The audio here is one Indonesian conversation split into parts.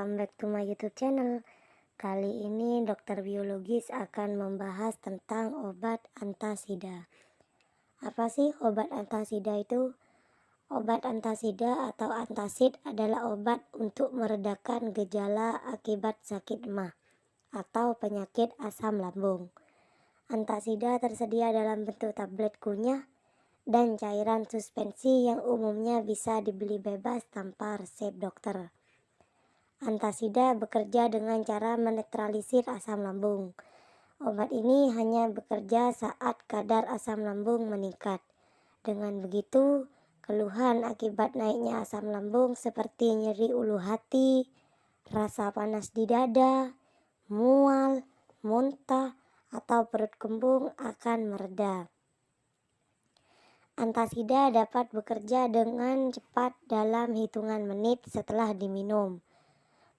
welcome back to my YouTube channel. Kali ini dokter biologis akan membahas tentang obat antasida. Apa sih obat antasida itu? Obat antasida atau antasid adalah obat untuk meredakan gejala akibat sakit MAH atau penyakit asam lambung. Antasida tersedia dalam bentuk tablet kunyah dan cairan suspensi yang umumnya bisa dibeli bebas tanpa resep dokter. Antasida bekerja dengan cara menetralisir asam lambung. Obat ini hanya bekerja saat kadar asam lambung meningkat. Dengan begitu, keluhan akibat naiknya asam lambung seperti nyeri ulu hati, rasa panas di dada, mual, muntah, atau perut kembung akan mereda. Antasida dapat bekerja dengan cepat dalam hitungan menit setelah diminum.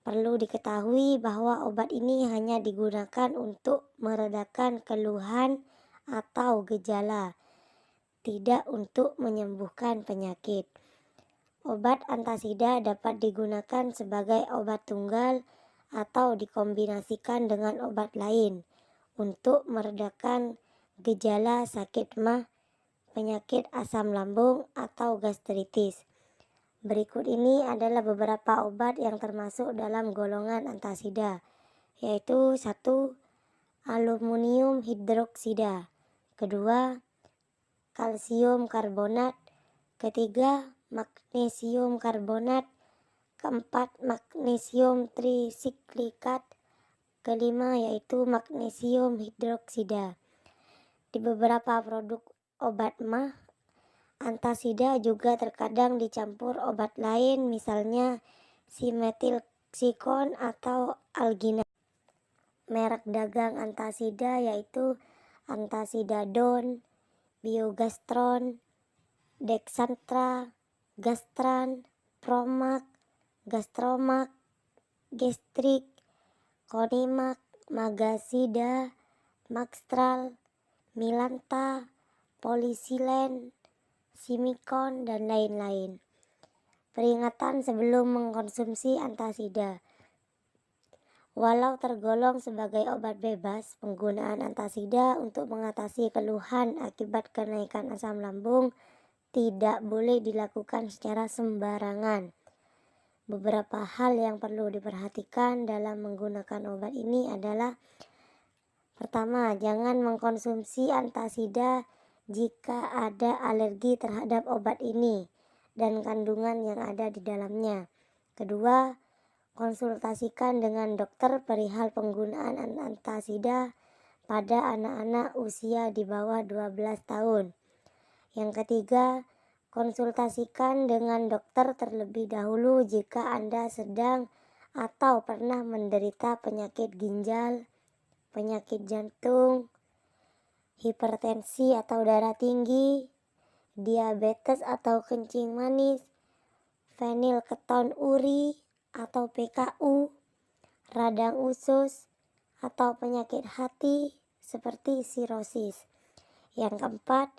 Perlu diketahui bahwa obat ini hanya digunakan untuk meredakan keluhan atau gejala, tidak untuk menyembuhkan penyakit. Obat antasida dapat digunakan sebagai obat tunggal atau dikombinasikan dengan obat lain untuk meredakan gejala sakit MAH, penyakit asam lambung, atau gastritis. Berikut ini adalah beberapa obat yang termasuk dalam golongan antasida, yaitu 1. Aluminium hidroksida, kedua kalsium karbonat, ketiga magnesium karbonat, keempat magnesium trisiklikat, kelima yaitu magnesium hidroksida. Di beberapa produk obat MAH, antasida juga terkadang dicampur obat lain, misalnya simetilxikon atau alginat. Merek dagang antasida yaitu Antasidadon, Biogastron, Dexantra, Gastran, Promac, Gastromac, Gestrik, Konimac, Magasida, Maxtral, Milanta, Polisilen, Simikon, dan lain-lain. Peringatan sebelum mengkonsumsi antasida. Walau tergolong sebagai obat bebas, penggunaan antasida untuk mengatasi keluhan akibat kenaikan asam lambung tidak boleh dilakukan secara sembarangan. Beberapa hal yang perlu diperhatikan dalam menggunakan obat ini adalah: pertama, jangan mengkonsumsi antasida jika ada alergi terhadap obat ini dan kandungan yang ada di dalamnya. Kedua, konsultasikan dengan dokter perihal penggunaan antasida pada anak-anak usia di bawah 12 tahun. Yang ketiga, konsultasikan dengan dokter terlebih dahulu jika Anda sedang atau pernah menderita penyakit ginjal, penyakit jantung, hipertensi atau darah tinggi, diabetes atau kencing manis, fenilketonuri atau PKU, radang usus, atau penyakit hati seperti sirosis. Yang keempat,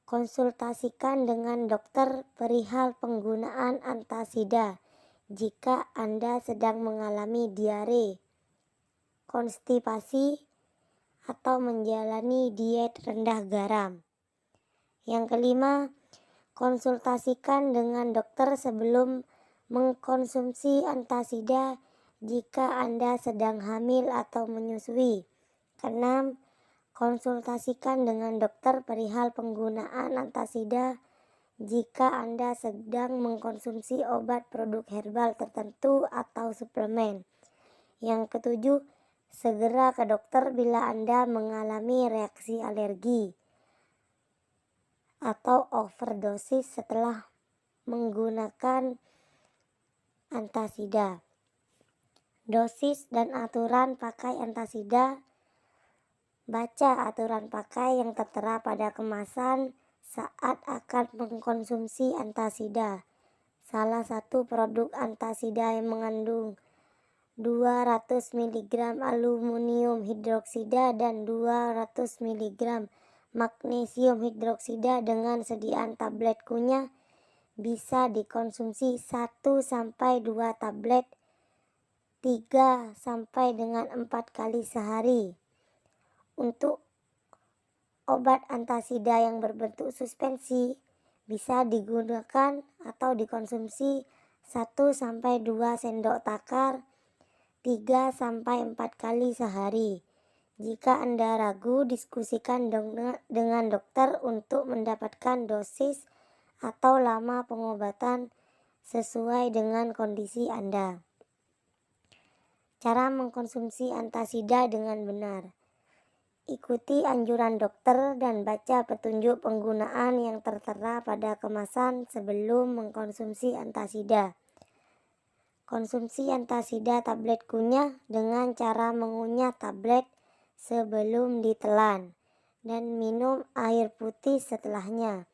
konsultasikan dengan dokter perihal penggunaan antasida jika Anda sedang mengalami diare, konstipasi, atau menjalani diet rendah garam. Yang kelima, konsultasikan dengan dokter sebelum mengkonsumsi antasida jika Anda sedang hamil atau menyusui. Keenam, konsultasikan dengan dokter perihal penggunaan antasida jika Anda sedang mengkonsumsi obat produk herbal tertentu atau suplemen. Yang ketujuh, segera ke dokter bila Anda mengalami reaksi alergi atau overdosis setelah menggunakan antasida. Dosis dan aturan pakai antasida. Baca aturan pakai yang tertera pada kemasan saat akan mengkonsumsi antasida. Salah satu produk antasida yang mengandung 200 mg aluminium hidroksida dan 200 mg magnesium hidroksida dengan sediaan tablet kunyah bisa dikonsumsi 1-2 tablet 3 sampai dengan 4 kali sehari. Untuk obat antasida yang berbentuk suspensi bisa digunakan atau dikonsumsi 1 sampai 2 sendok takar 3 sampai 4 kali sehari. Jika Anda ragu, diskusikan dengan dokter untuk mendapatkan dosis atau lama pengobatan sesuai dengan kondisi Anda. Cara mengkonsumsi antasida dengan benar. Ikuti anjuran dokter dan baca petunjuk penggunaan yang tertera pada kemasan sebelum mengkonsumsi antasida. Konsumsi antasida tablet kunyah dengan cara mengunyah tablet sebelum ditelan dan minum air putih setelahnya.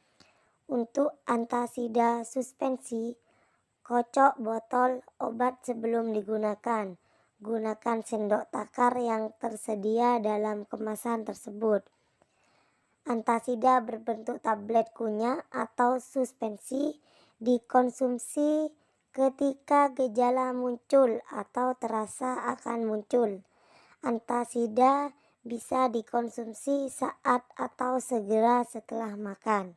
Untuk antasida suspensi, kocok botol obat sebelum digunakan. Gunakan sendok takar yang tersedia dalam kemasan tersebut. Antasida berbentuk tablet kunyah atau suspensi dikonsumsi ketika gejala muncul atau terasa akan muncul. Antasida bisa dikonsumsi saat atau segera setelah makan.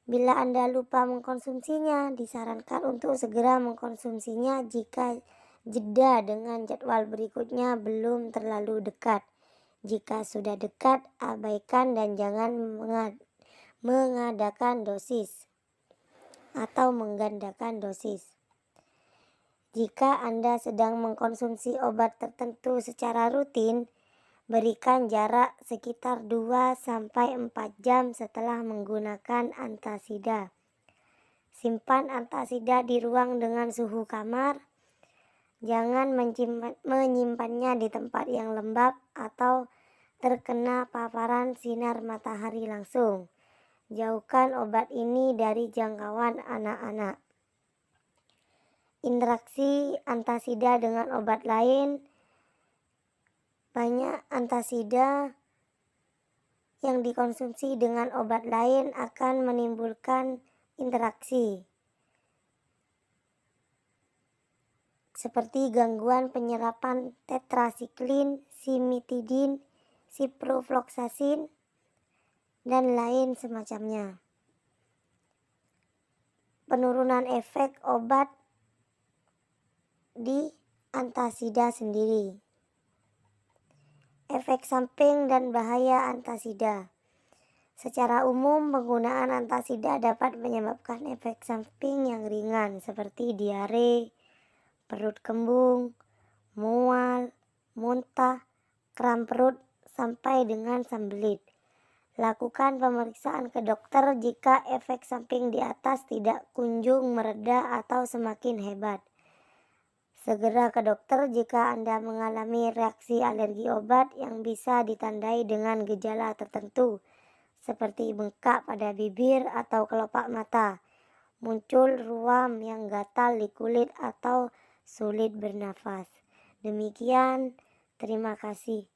Bila Anda lupa mengkonsumsinya, disarankan untuk segera mengkonsumsinya jika jeda dengan jadwal berikutnya belum terlalu dekat. Jika sudah dekat, abaikan dan jangan mengadakan dosis atau menggandakan dosis. Jika Anda sedang mengkonsumsi obat tertentu secara rutin, berikan jarak sekitar 2-4 jam setelah menggunakan antasida. Simpan antasida di ruang dengan suhu kamar. Jangan menyimpannya di tempat yang lembab atau terkena paparan sinar matahari langsung. Jauhkan obat ini dari jangkauan anak-anak. Interaksi antasida dengan obat lain. Banyak antasida yang dikonsumsi dengan obat lain akan menimbulkan interaksi seperti gangguan penyerapan tetrasiklin, simitidin, ciprofloxacin, dan lain semacamnya. Penurunan efek obat di antasida sendiri. Efek samping dan bahaya antasida. Secara umum, penggunaan antasida dapat menyebabkan efek samping yang ringan seperti diare, perut kembung, mual, muntah, kram perut, sampai dengan sembelit. Lakukan pemeriksaan ke dokter jika efek samping di atas tidak kunjung mereda atau semakin hebat. Segera ke dokter jika Anda mengalami reaksi alergi obat yang bisa ditandai dengan gejala tertentu, seperti bengkak pada bibir atau kelopak mata, muncul ruam yang gatal di kulit atau sulit bernafas. Demikian, terima kasih.